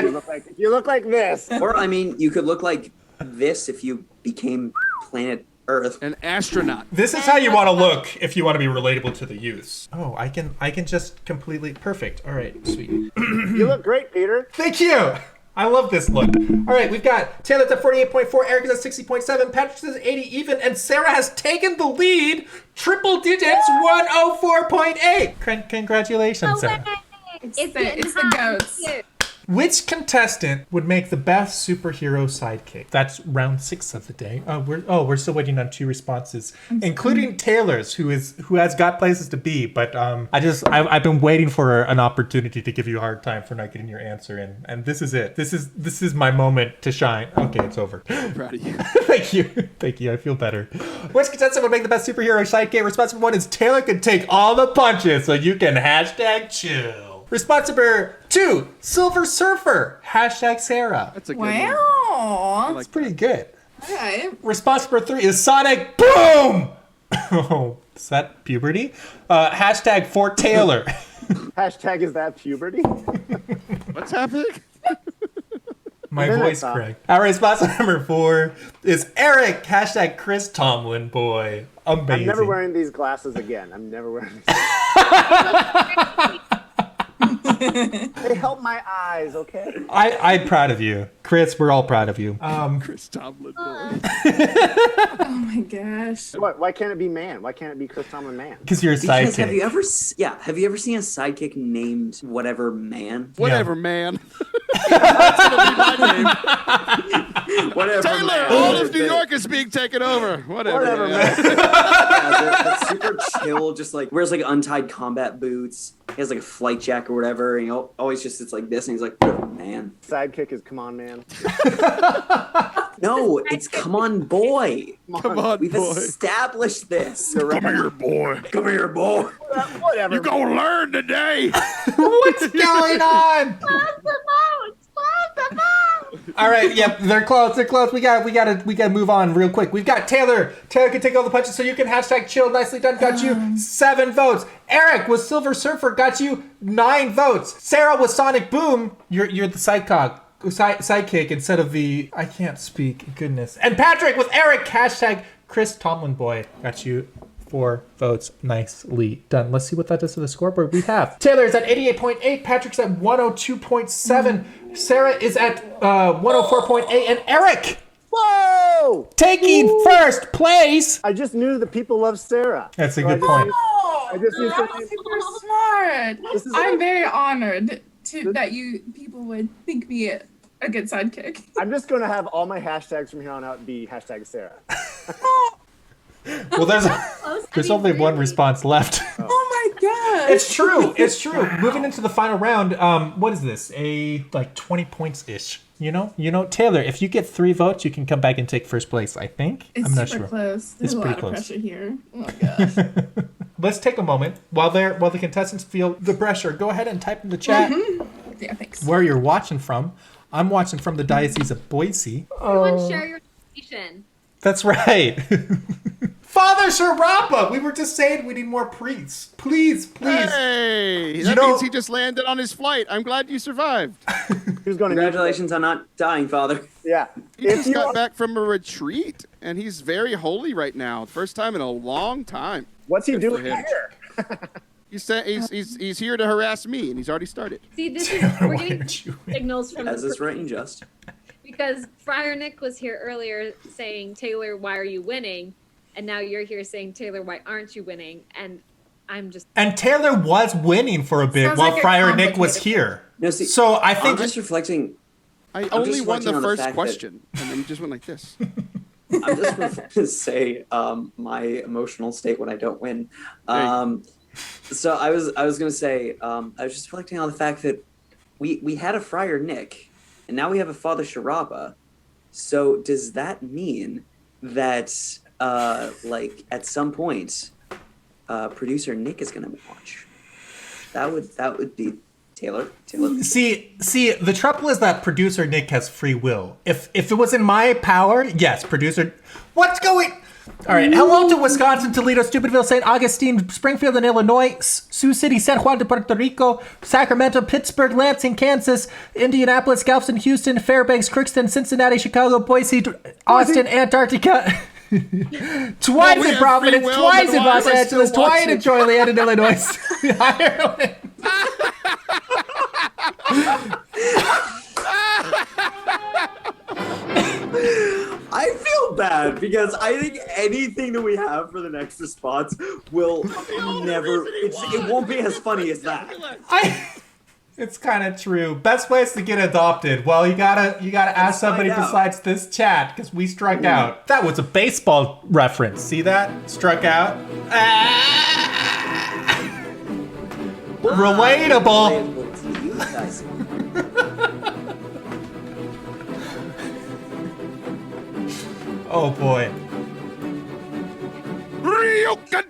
you look like this. Or, I mean, you could look like this if you became planet Earth. An astronaut. This is how you want to look if you want to be relatable to the youth. Oh, I can just completely perfect. All right, sweet. You look great, Peter. Thank you. I love this look. All right, we've got Taylor's at 48.4, Eric is at 60.7, Patrick's at 80 even, and Sarah has taken the lead. Triple digits, 104.8. Congratulations, Sarah. It's the goats. Which contestant would make the best superhero sidekick? That's round 6 of the day. We're still waiting on 2 responses, including Taylor's, who has got places to be. But I've been waiting for an opportunity to give you a hard time for not getting your answer in, and this is it. This is my moment to shine. Okay, it's over. I'm proud of you. Thank you. I feel better. Which contestant would make the best superhero sidekick? Response number 1 is Taylor can take all the punches, so you can hashtag chill. Response number 2, Silver Surfer, hashtag Sarah. That's a good one. Wow. That's pretty good. Okay. Response number 3 is Sonic Boom. Oh, is that puberty? Hashtag Fort Taylor. Hashtag is that puberty? What's happening? My Then I voice thought- cracked. Our response number 4 is Eric, hashtag Chris Tomlin boy. Amazing. I'm never wearing these glasses again. I'm never wearing these. They help my eyes, okay? I'm proud of you. Chris, we're all proud of you. Chris Tomlin. Oh my gosh. Why can't it be man? Why can't it be Chris Tomlin man? Because you're a Because sidekick. have you ever seen a sidekick named whatever man? Whatever, man. That's going to be my name. Whatever Taylor, man. all of New York is being taken over. Whatever, man. Yeah, that's super chill, just like wears like untied combat boots. He has like a flight jacket or whatever, and he always just sits like this, and he's like, "Whatever, man." Sidekick is come on, man. No, it's come on, boy. Come on, We've boy. established this. Come here, boy. Come here, boy. Whatever. You're going to learn today. What's going on? All right, yep, they're close. We gotta move on real quick. We've got Taylor. Taylor can take all the punches, so you can hashtag chill. Nicely done. Got you 7 votes. Eric with Silver Surfer got you 9 votes. Sarah with Sonic Boom. You're the sidekick instead of the I can't speak. Goodness. And Patrick with Eric hashtag Chris Tomlin boy got you 4 votes. Nicely done. Let's see what that does to the scoreboard. We have Taylor's at 88.8, Patrick's at 102.7, Sarah is at 104.8, and Eric Whoa! taking first place. I just knew that people love Sarah. That's a So good I point. Oh, I just used to- that's super smart. This is- I'm very honored that you people would think me a good sidekick. I'm just going to have all my hashtags from here on out be hashtag Sarah. Well, there's only one response left. Oh my god. It's true. It's true. Wow. Moving into the final round, what is this? Like 20 points ish. You know, Taylor. If you get 3 votes, you can come back and take first place. I think. It's I'm not super sure. Close. It's There's a pretty lot close. of pressure here. Oh my gosh. Let's take a moment while the contestants feel the pressure. Go ahead and type in the chat. Yeah, thanks. Where you're watching from. I'm watching from the Diocese of Boise. Everyone share your location. That's right. Father Sharappa, we were just saying we need more priests. Please. Hey, that means he just landed on his flight. I'm glad you survived. Who's going to Congratulations on not dying, Father. Yeah. He just got back from a retreat, and he's very holy right now. First time in a long time. What's he Good doing for him. here? He's here to harass me, and he's already started. See, this is we're getting signals from As the is right and just. because Friar Nick was here earlier saying, Taylor, why are you winning? And now you're here saying, Taylor, why aren't you winning? And I'm just... And Taylor was winning for a bit Sounds while like a Friar Nick was complicated here. No, see, So I think... I'm just reflecting. I I'm only just won the reflecting on the first fact question, and then you just went like this. I'm just going to say my emotional state when I don't win. So I was going to say I was just reflecting on the fact that we had a Friar Nick, and now we have a Father Sharappa. So does that mean that like at some point producer Nick is going to watch? That would be Taylor. See, the trouble is that producer Nick has free will. If it was in my power, yes, producer... What's going... All right, hello to Wisconsin, Toledo, Stupidville, St. Augustine, Springfield in Illinois, Sioux City, San Juan de Puerto Rico, Sacramento, Pittsburgh, Lansing, Kansas, Indianapolis, Galveston, Houston, Fairbanks, Crookston, Cincinnati, Chicago, Boise, Austin, Antarctica, twice in Providence, twice in Los Angeles, twice in Joliet, in Illinois, Ireland. I feel bad because I think anything that we have for the next response will never. It won't be as funny as that. It's kind of true. Best way is to get adopted. Well, you gotta ask somebody besides this chat because we struck out. That was a baseball reference. See that? Struck out. Relatable. To you guys. Oh boy.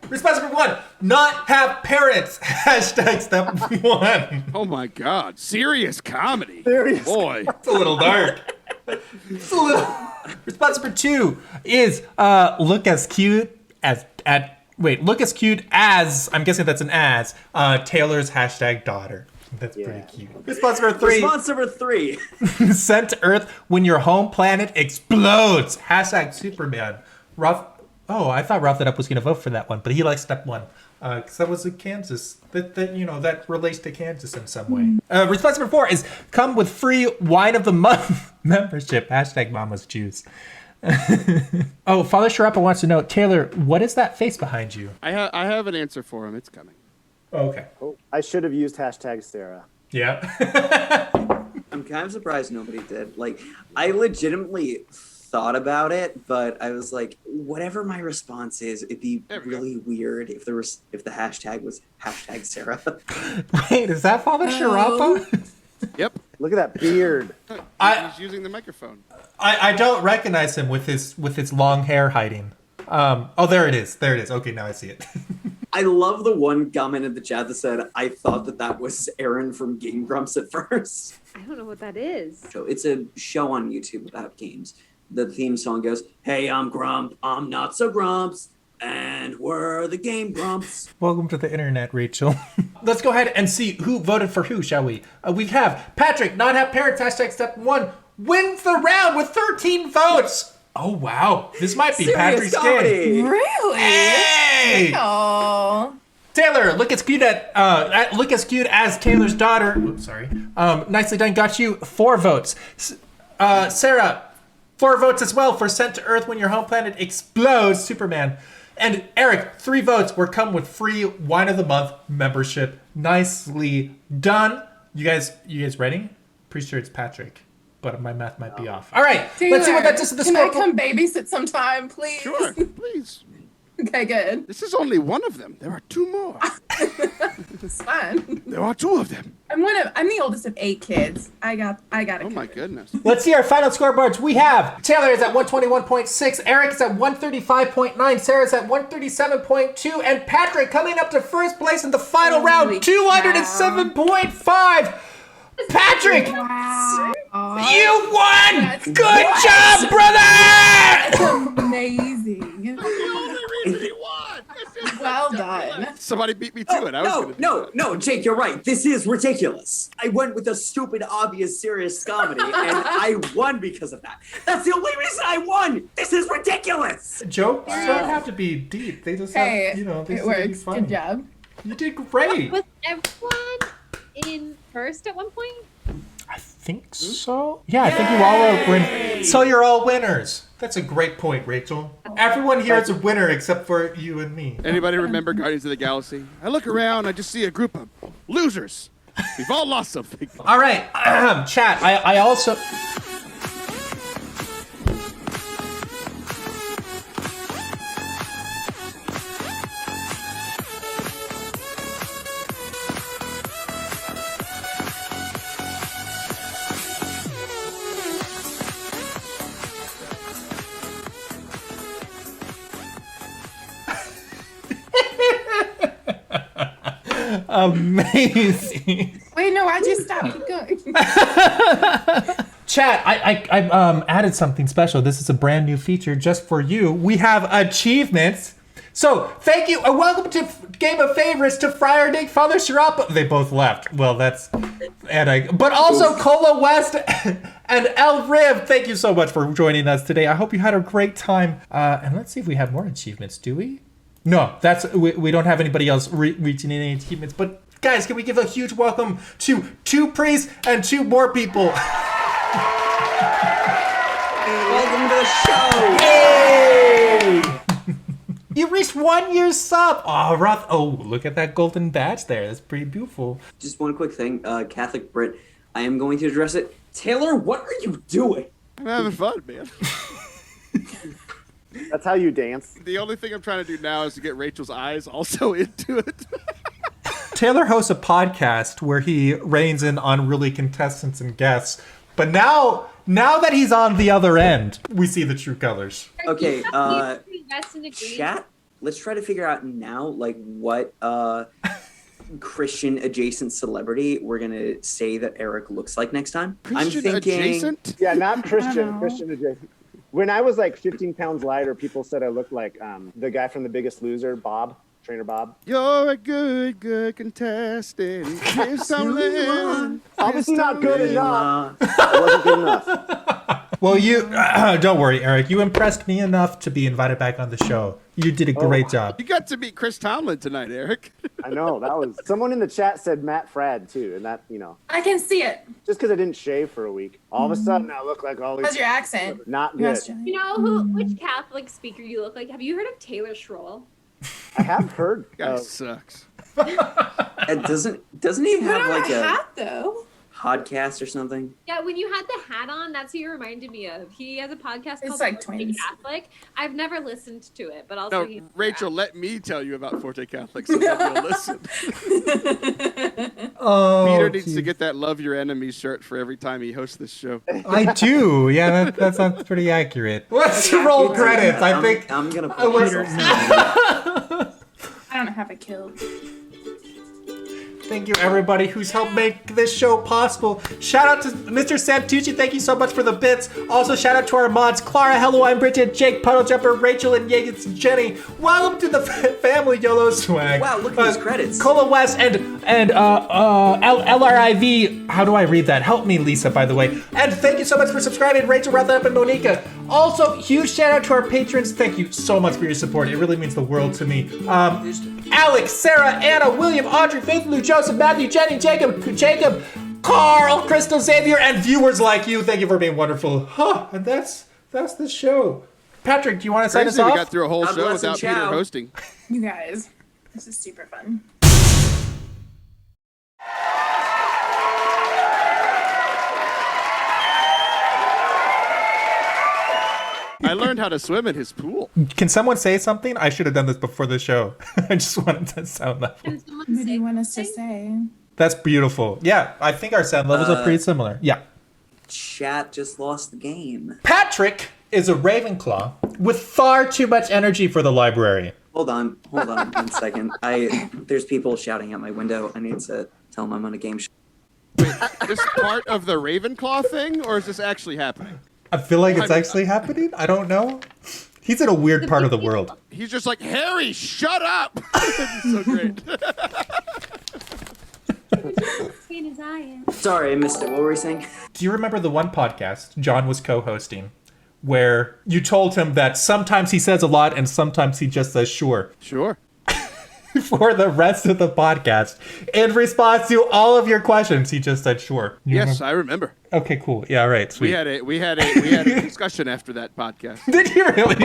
Response number 1, not have parents. Hashtag step 1. Oh my God! Serious comedy. Serious. Boy. It's a little dark. It's a little. Response number 2 is look as cute as I'm guessing that's an as Taylor's hashtag daughter. That's pretty cute. Response number 3. Response number 3. Sent to Earth when your home planet explodes. Hashtag Superman. Ralph. Oh, I thought Ralph That Up was going to vote for that one, but he likes step 1 because that was in Kansas. That relates to Kansas in some way. Response number 4 is come with free Wine of the Month membership. Hashtag Mama's Juice. Oh, Father Sharappa wants to know, Taylor, what is that face behind you? I have an answer for him. It's coming. Oh, okay. Oh, I should have used hashtag Sarah. Yeah. I'm kind of surprised nobody did. Like, I legitimately thought about it, but I was like, whatever my response is, it'd be really weird if the hashtag was hashtag Sarah. Wait, is that Father Sharappa? Yep. Look at that beard. He's using the microphone. I don't recognize him with his long hair hiding. Oh, there it is. Okay, now I see it. I love the one comment in the chat that said, I thought that was Aaron from Game Grumps at first. I don't know what that is. So it's a show on YouTube about games. The theme song goes, hey, I'm Grump, I'm not so Grumps, and we're the Game Grumps. Welcome to the internet, Rachel. Let's go ahead and see who voted for who, shall we? We have Patrick, not have parents, hashtag step 1, wins the round with 13 votes. Oh, wow. This might be Patrick's game. Really? Hey! Oh. Taylor, look as cute as Taylor's daughter. Oops, sorry. Nicely done. Got you 4 votes. Sarah, 4 votes as well for Sent to Earth when your home planet explodes, Superman. And Eric, 3 votes were come with free Wine of the Month membership. Nicely done. You guys ready? Pretty sure it's Patrick. but my math might be off. All right, Taylor, let's see what that does to the can I score. come babysit sometime, please? Sure, please. Okay, good. This is only one of them. There are two more. It's fun. There are two of them. I'm the oldest of 8 kids. I got it. Oh my goodness. Let's see our final scoreboards. We have Taylor is at 121.6, Eric is at 135.9, Sarah's at 137.2, and Patrick coming up to first place in the final round, 207.5. Patrick, Wow. you won! That's Good job, brother! That's amazing. Well done. Somebody beat me to it. I was gonna do No, Jake, you're right. This is ridiculous. I went with a stupid, obvious, serious comedy, and I won because of that. That's the only reason I won. This is ridiculous. Jokes don't have to be deep. They just have, Hey, they it just have to be works. funny. Good job. You did great. Was everyone in first at one point? I think so. Yeah, I think you all are winners. So you're all winners. That's a great point, Rachel. Everyone here is a winner except for you and me. Anybody remember Guardians of the Galaxy? I look around, I just see a group of losers. We've all lost something. All right, chat. I also. Amazing. Wait, no, why'd you stop? Keep going. Chat, I added something special. This is a brand new feature just for you. We have achievements. So thank you. Welcome to Game of Favorites to Friar Nick, Father Sharapa. They both left. Well, that's but also Cola West and El Rib. Thank you so much for joining us today. I hope you had a great time. And let's see if we have more achievements. Do we? No, we don't have anybody else reaching any achievements. But guys, can we give a huge welcome to 2 priests and 2 more people? Welcome to the show. Yay! You reached 1 year sub. Oh, Roth. Oh, look at that golden badge there. That's pretty beautiful. Just one quick thing, Catholic Brit. I am going to address it. Taylor, what are you doing? I'm having fun, man. That's how you dance. The only thing I'm trying to do now is to get Rachel's eyes also into it. Taylor hosts a podcast where he reins in unruly contestants and guests. But now that he's on the other end, we see the true colors. Okay, chat, let's try to figure out now, like, what Christian adjacent celebrity we're going to say that Eric looks like next time. Christian I'm thinking... adjacent? Yeah, not Christian. Christian adjacent. When I was like 15 pounds lighter, people said I looked like the guy from The Biggest Loser, Bob, Trainer Bob. You're a good contestant. Give some land. Obviously not good enough. It wasn't good enough. Well, you don't worry, Eric. You impressed me enough to be invited back on the show. You did a great job. You got to meet Chris Tomlin tonight, Eric. I know, that was... Someone in the chat said Matt Fradd, too, and that, I can see it. just because I didn't shave for a week. All of a sudden, I look like all these... How's your accent? Not good. You know which Catholic speaker you look like? Have you heard of Taylor Schroll? I have heard Guy of... sucks. It doesn't he Put have on like a a hat, though. podcast or something? Yeah, when you had the hat on, that's who you reminded me of. He has a podcast called like Forte twins. Catholic. I've never listened to it, but also No, Rachel, let me tell you about Forte Catholic so that you'll listen. Oh, Peter needs to get that Love Your Enemies shirt for every time he hosts this show. I do. Yeah, that sounds pretty accurate. Let's roll credits. I think I'm gonna put Peter's name. I don't have a kill. Thank you, everybody who's helped make this show possible. Shout out to Mr. Santucci. Thank you so much for the bits. Also, shout out to our mods, Clara, Hello, I'm Bridget, Jake, Puddle Jumper, Rachel, and Yeagans and Jenny. Welcome to the family YOLO swag. Wow, look at these credits. Cola West and LRIV. How do I read that? Help me, Lisa, by the way. And thank you so much for subscribing, Rachel, Ratha, and Monica. Also, huge shout out to our patrons. Thank you so much for your support. It really means the world to me. Alex, Sarah, Anna, William, Audrey, Faith, Lou, Joseph, Matthew, Jenny, Jacob, Carl, Crystal, Xavier, and viewers like you. Thank you for being wonderful. And that's the show. Patrick, do you want to sign us Crazy off? we got through a whole God show bless and without Peter ciao. hosting. You guys, this is super fun. I learned how to swim in his pool. Can someone say something? I should have done this before the show. I just wanted to sound level. Can someone What do say you want us to something? say? That's beautiful. Yeah, I think our sound levels are pretty similar. Yeah. Chat just lost the game. Patrick is a Ravenclaw with far too much energy for the library. Hold on 1 second. There's people shouting out my window. I need to tell them I'm on a game show. Wait, this part of the Ravenclaw thing, or is this actually happening? I feel like it's actually happening. I don't know. He's in a weird part of the world. He's just like, Harry, shut up! It's so great. Sorry, I missed it. What were we saying? Do you remember the one podcast John was co-hosting where you told him that sometimes he says a lot and sometimes he just says sure? Sure. For the rest of the podcast, in response to all of your questions, he just said sure. You Yes, remember? I remember. Okay, cool. Yeah, all right. Sweet. We had a discussion after that podcast. Did you really?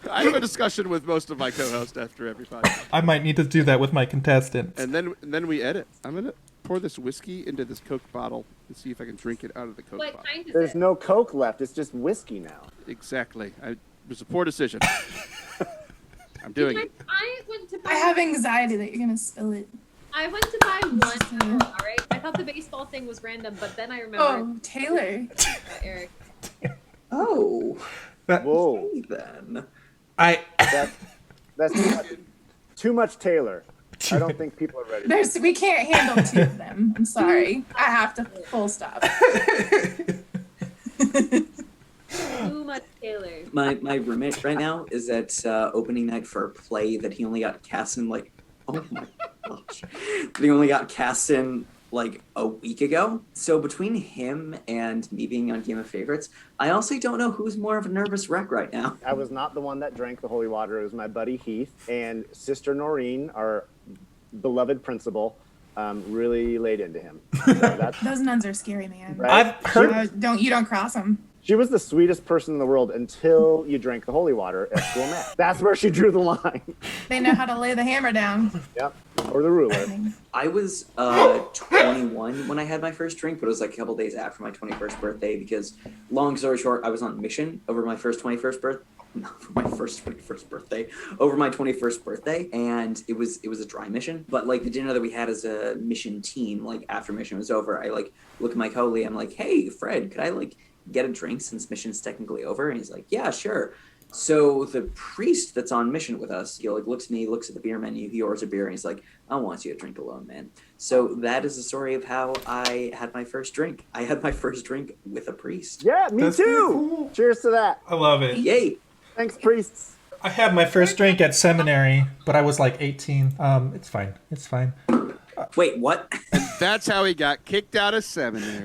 I have a discussion with most of my co-hosts after every podcast, I might need to do that with my contestants. and then we edit. I'm gonna pour this whiskey into this Coke bottle and see if I can drink it out of the Coke What bottle. kind is There's it? no Coke left. It's just whiskey now. Exactly. It was a poor decision. I'm doing it. I went to buy. I have anxiety that you're gonna spill it. I went to buy one. All right. I thought the baseball thing was random, but then I remembered Oh, Taylor. Eric. Oh, Whoa. okay then. That's too much Taylor. I don't think people are ready. We can't handle two of them. I'm sorry. I have to full stop. Too much Taylor. My roommate right now is at opening night for a play that he only got cast in like, oh my gosh, that he only got cast in like a week ago. So between him and me being on Game of Favorites, I also don't know who's more of a nervous wreck right now. I was not the one that drank the holy water. It was my buddy Heath and Sister Noreen, our beloved principal, really laid into him. So that's, Those nuns are scary, man. right? I've heard. Don't cross them. She was the sweetest person in the world until you drank the holy water at school math. That's where she drew the line. They know how to lay the hammer down. Yep. Or the ruler. I was 21 when I had my first drink, but it was like a couple days after my 21st birthday because, long story short, I was on mission over my first 21st birthday. Not for my first 21st birthday, over my 21st birthday, and it was a dry mission. But like the dinner that we had as a mission team, like after mission was over, I like look at my colleague, I'm like, hey Fred, could I like get a drink since mission's technically over? And he's like, yeah, sure. So the priest that's on mission with us, he like looks at me, looks at the beer menu, he orders a beer, and he's like, I want you to drink alone, man. So that is the story of how I had my first drink. I had my first drink with a priest. Yeah, me That's too. pretty cool. Cheers to that. I love it. Yay! Thanks, priests. I had my first drink at seminary, but I was like 18. It's fine. It's fine. Wait, what? That's how he got kicked out of seminary.